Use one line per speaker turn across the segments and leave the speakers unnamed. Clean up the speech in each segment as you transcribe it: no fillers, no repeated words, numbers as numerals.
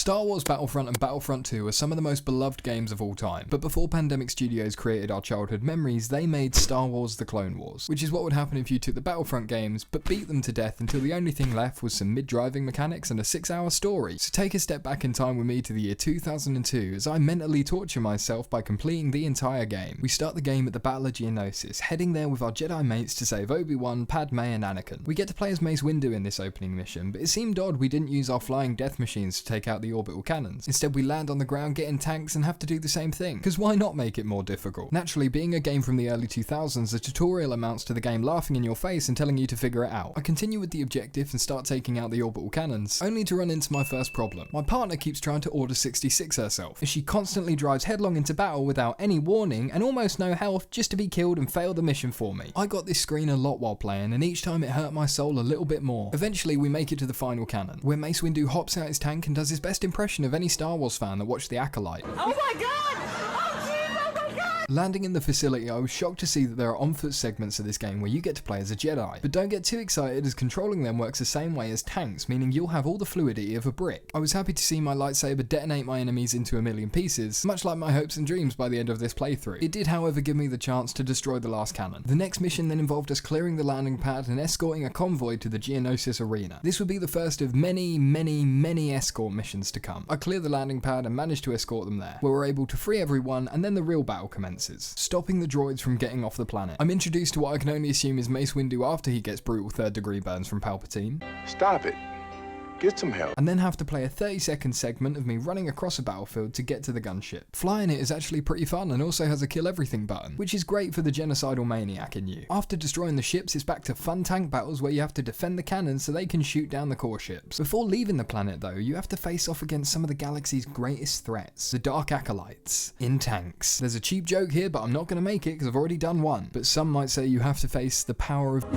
Star Wars Battlefront and Battlefront 2 are some of the most beloved games of all time, but before Pandemic Studios created our childhood memories, they made Star Wars The Clone Wars, which is what would happen if you took the Battlefront games, but beat them to death until the only thing left was some mid-driving mechanics and a 6-hour story. So take a step back in time with me to the year 2002 as I mentally torture myself by completing the entire game. We start the game at the Battle of Geonosis, heading there with our Jedi mates to save Obi-Wan, Padme and Anakin. We get to play as Mace Windu in this opening mission, but it seemed odd we didn't use our flying death machines to take out the orbital cannons. Instead we land on the ground, get in tanks and have to do the same thing, because why not make it more difficult? Naturally, being a game from the early 2000s, the tutorial amounts to the game laughing in your face and telling you to figure it out. I continue with the objective and start taking out the orbital cannons, only to run into my first problem. My partner keeps trying to Order 66 herself, as she constantly drives headlong into battle without any warning and almost no health just to be killed and fail the mission for me. I got this screen a lot while playing, and each time it hurt my soul a little bit more. Eventually we make it to the final cannon, where Mace Windu hops out his tank and does his best impression of any Star Wars fan that watched The Acolyte.
Oh my god! Oh jeez, oh my god!
Landing in the facility, I was shocked to see that there are on-foot segments of this game where you get to play as a Jedi. But don't get too excited, as controlling them works the same way as tanks, meaning you'll have all the fluidity of a brick. I was happy to see my lightsaber detonate my enemies into a million pieces, much like my hopes and dreams by the end of this playthrough. It did, however, give me the chance to destroy the last cannon. The next mission then involved us clearing the landing pad and escorting a convoy to the Geonosis arena. This would be the first of many escort missions to come. I clear the landing pad and managed to escort them there, where we're able to free everyone, and then the real battle commences, stopping the droids from getting off the planet. I'm introduced to what I can only assume is Mace Windu after he gets brutal third-degree burns from Palpatine.
Stop it. Get some help.
And then have to play a 30-second segment of me running across a battlefield to get to the gunship. Flying it is actually pretty fun and also has a kill everything button, which is great for the genocidal maniac in you. After destroying the ships, it's back to fun tank battles where you have to defend the cannons so they can shoot down the core ships. Before leaving the planet though, you have to face off against some of the galaxy's greatest threats, the Dark Acolytes, in tanks. There's a cheap joke here, but I'm not going to make it because I've already done one. But some might say you have to face the power of...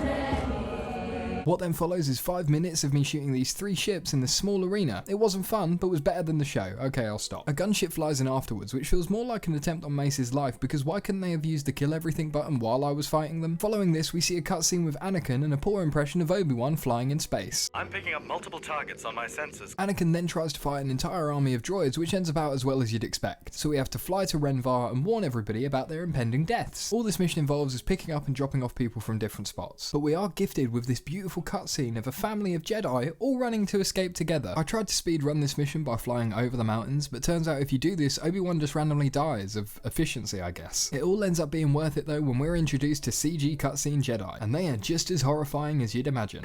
What then follows is 5 minutes of me shooting these 3 ships in this small arena. It wasn't fun, but was better than the show. Okay, I'll stop. A gunship flies in afterwards, which feels more like an attempt on Mace's life, because why couldn't they have used the kill everything button while I was fighting them? Following this, we see a cutscene with Anakin and a poor impression of Obi-Wan flying in space.
I'm picking up multiple targets on my sensors.
Anakin then tries to fight an entire army of droids, which ends about as well as you'd expect. So we have to fly to Renvar and warn everybody about their impending deaths. All this mission involves is picking up and dropping off people from different spots. But we are gifted with this beautiful cutscene of a family of Jedi all running to escape together. I tried to speedrun this mission by flying over the mountains, but turns out if you do this, Obi-Wan just randomly dies, of efficiency I guess. It all ends up being worth it though when we're introduced to CG cutscene Jedi, and they are just as horrifying as you'd imagine.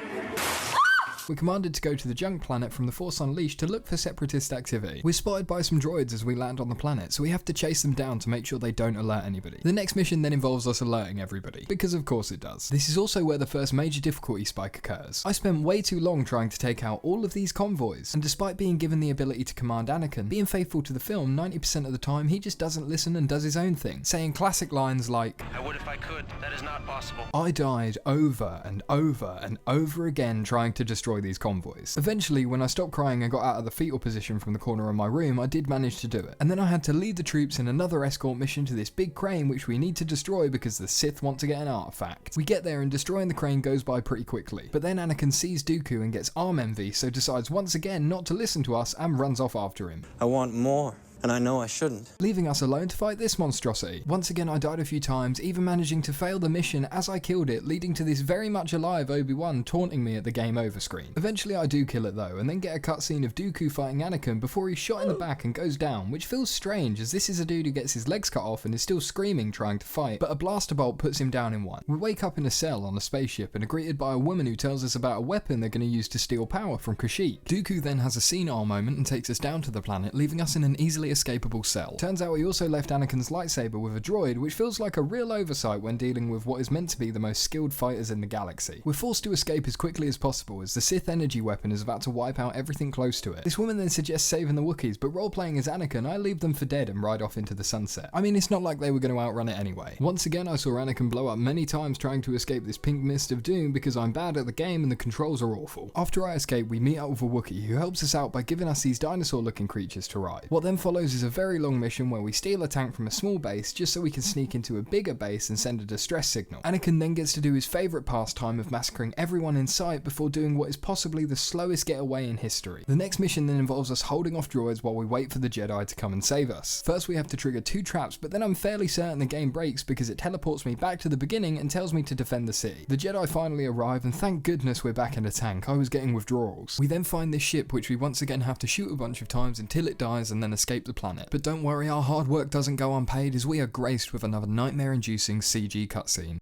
We're commanded to go to the junk planet from the Force Unleashed to look for separatist activity. We're spotted by some droids as we land on the planet, so we have to chase them down to make sure they don't alert anybody. The next mission then involves us alerting everybody, because of course it does. This is also where the first major difficulty spike occurs. I spent way too long trying to take out all of these convoys, and despite being given the ability to command Anakin, being faithful to the film, 90% of the time he just doesn't listen and does his own thing, saying classic lines like,
I would if I could. That is not possible.
I died over and over and over again trying to destroy these convoys. Eventually, when I stopped crying and got out of the fetal position from the corner of my room, I did manage to do it. And then I had to lead the troops in another escort mission to this big crane which we need to destroy because the Sith want to get an artifact. We get there and destroying the crane goes by pretty quickly, but then Anakin sees Dooku and gets arm envy, so decides once again not to listen to us and runs off after him.
I want more. And I know I shouldn't.
Leaving us alone to fight this monstrosity. Once again I died a few times, even managing to fail the mission as I killed it, leading to this very much alive Obi-Wan taunting me at the game over screen. Eventually I do kill it though, and then get a cutscene of Dooku fighting Anakin before he's shot in the back and goes down, which feels strange as this is a dude who gets his legs cut off and is still screaming trying to fight, but a blaster bolt puts him down in one. We wake up in a cell on a spaceship and are greeted by a woman who tells us about a weapon they're going to use to steal power from Kashyyyk. Dooku then has a senile moment and takes us down to the planet, leaving us in an easily escapable cell. Turns out we also left Anakin's lightsaber with a droid, which feels like a real oversight when dealing with what is meant to be the most skilled fighters in the galaxy. We're forced to escape as quickly as possible as the Sith energy weapon is about to wipe out everything close to it. This woman then suggests saving the Wookiees, but role-playing as Anakin, I leave them for dead and ride off into the sunset. I mean, it's not like they were going to outrun it anyway. Once again, I saw Anakin blow up many times trying to escape this pink mist of doom because I'm bad at the game and the controls are awful. After I escape, we meet up with a Wookiee who helps us out by giving us these dinosaur-looking creatures to ride. What then follows Heroes is a very long mission where we steal a tank from a small base just so we can sneak into a bigger base and send a distress signal. Anakin then gets to do his favourite pastime of massacring everyone in sight before doing what is possibly the slowest getaway in history. The next mission then involves us holding off droids while we wait for the Jedi to come and save us. First we have to trigger 2 traps, but then I'm fairly certain the game breaks because it teleports me back to the beginning and tells me to defend the city. The Jedi finally arrive and thank goodness we're back in a tank. I was getting withdrawals. We then find this ship which we once again have to shoot a bunch of times until it dies and then escape the planet. But don't worry, our hard work doesn't go unpaid as we are graced with another nightmare-inducing CG cutscene.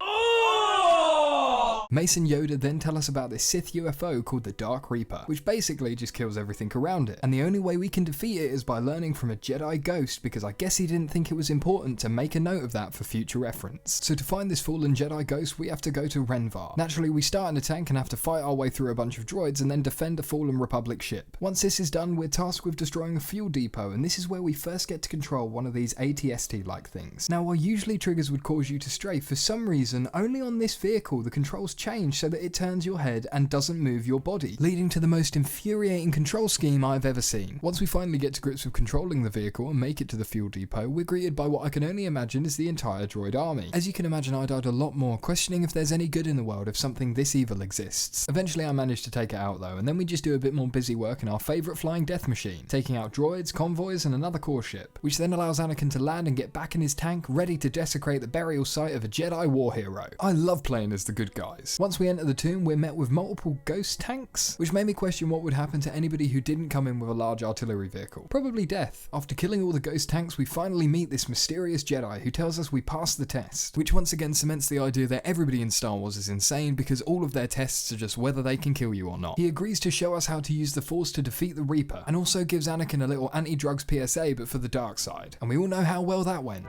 Mace and Yoda then tell us about this Sith UFO called the Dark Reaper, which basically just kills everything around it, and the only way we can defeat it is by learning from a Jedi ghost, because I guess he didn't think it was important to make a note of that for future reference. So to find this fallen Jedi ghost we have to go to Renvar. Naturally we start in a tank and have to fight our way through a bunch of droids and then defend a fallen Republic ship. Once this is done we're tasked with destroying a fuel depot, and this is where we first get to control one of these ATST like things. Now while usually triggers would cause you to strafe, for some reason only on this vehicle the controls change so that it turns your head and doesn't move your body, leading to the most infuriating control scheme I've ever seen. Once we finally get to grips with controlling the vehicle and make it to the fuel depot, we're greeted by what I can only imagine is the entire droid army. As you can imagine, I died a lot more, questioning if there's any good in the world if something this evil exists. Eventually I managed to take it out though, and then we just do a bit more busy work in our favourite flying death machine, taking out droids, convoys and another core ship, which then allows Anakin to land and get back in his tank, ready to desecrate the burial site of a Jedi war hero. I love playing as the good guys. Once we enter the tomb, we're met with multiple ghost tanks, which made me question what would happen to anybody who didn't come in with a large artillery vehicle. Probably death. After killing all the ghost tanks, we finally meet this mysterious Jedi who tells us we passed the test, which once again cements the idea that everybody in Star Wars is insane because all of their tests are just whether they can kill you or not. He agrees to show us how to use the Force to defeat the Reaper, and also gives Anakin a little anti-drugs PSA but for the dark side, and we all know how well that went.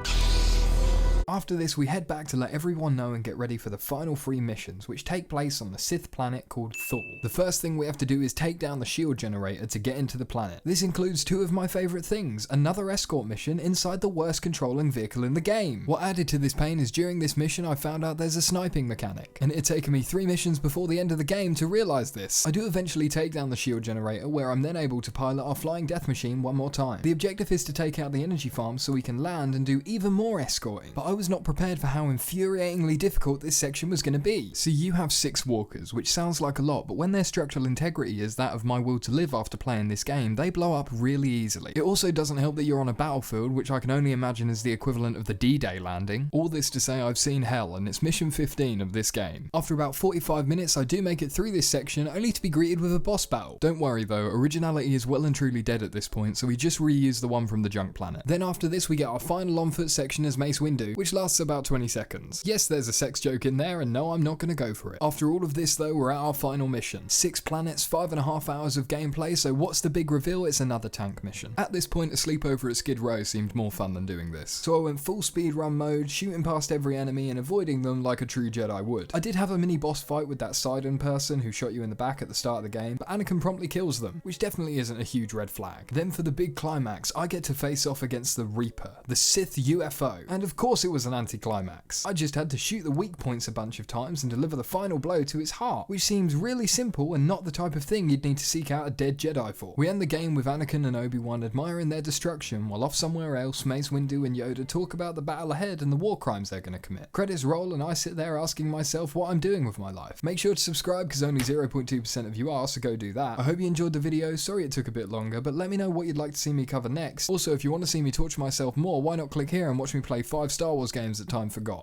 After this, we head back to let everyone know and get ready for the final 3 missions, which take place on the Sith planet called Thal. The first thing we have to do is take down the shield generator to get into the planet. This includes 2 of my favourite things, another escort mission inside the worst controlling vehicle in the game. What added to this pain is during this mission I found out there's a sniping mechanic, and it had taken me 3 missions before the end of the game to realise this. I do eventually take down the shield generator, where I'm then able to pilot our flying death machine one more time. The objective is to take out the energy farm so we can land and do even more escorting, but I was not prepared for how infuriatingly difficult this section was going to be. So you have 6 walkers, which sounds like a lot, but when their structural integrity is that of my will to live after playing this game, they blow up really easily. It also doesn't help that you're on a battlefield, which I can only imagine is the equivalent of the D-Day landing. All this to say I've seen hell, and it's mission 15 of this game. After about 45 minutes I do make it through this section, only to be greeted with a boss battle. Don't worry though, originality is well and truly dead at this point, so we just reuse the one from the junk planet. Then after this we get our final on-foot section as Mace Windu, which lasts about 20 seconds. Yes, there's a sex joke in there, and no, I'm not going to go for it. After all of this though, we're at our final mission. 6 planets, 5.5 hours of gameplay, so what's the big reveal? It's another tank mission. At this point, a sleepover at Skid Row seemed more fun than doing this, so I went full speedrun mode, shooting past every enemy and avoiding them like a true Jedi would. I did have a mini boss fight with that Sidon person who shot you in the back at the start of the game, but Anakin promptly kills them, which definitely isn't a huge red flag. Then for the big climax, I get to face off against the Reaper, the Sith UFO, and of course it was an anti-climax. I just had to shoot the weak points a bunch of times and deliver the final blow to its heart, which seems really simple and not the type of thing you'd need to seek out a dead Jedi for. We end the game with Anakin and Obi-Wan admiring their destruction, while off somewhere else, Mace, Windu and Yoda talk about the battle ahead and the war crimes they're going to commit. Credits roll and I sit there asking myself what I'm doing with my life. Make sure to subscribe because only 0.2% of you are, so go do that. I hope you enjoyed the video, sorry it took a bit longer, but let me know what you'd like to see me cover next. Also, if you want to see me torture myself more, why not click here and watch me play 5 Star Wars games that time forgot.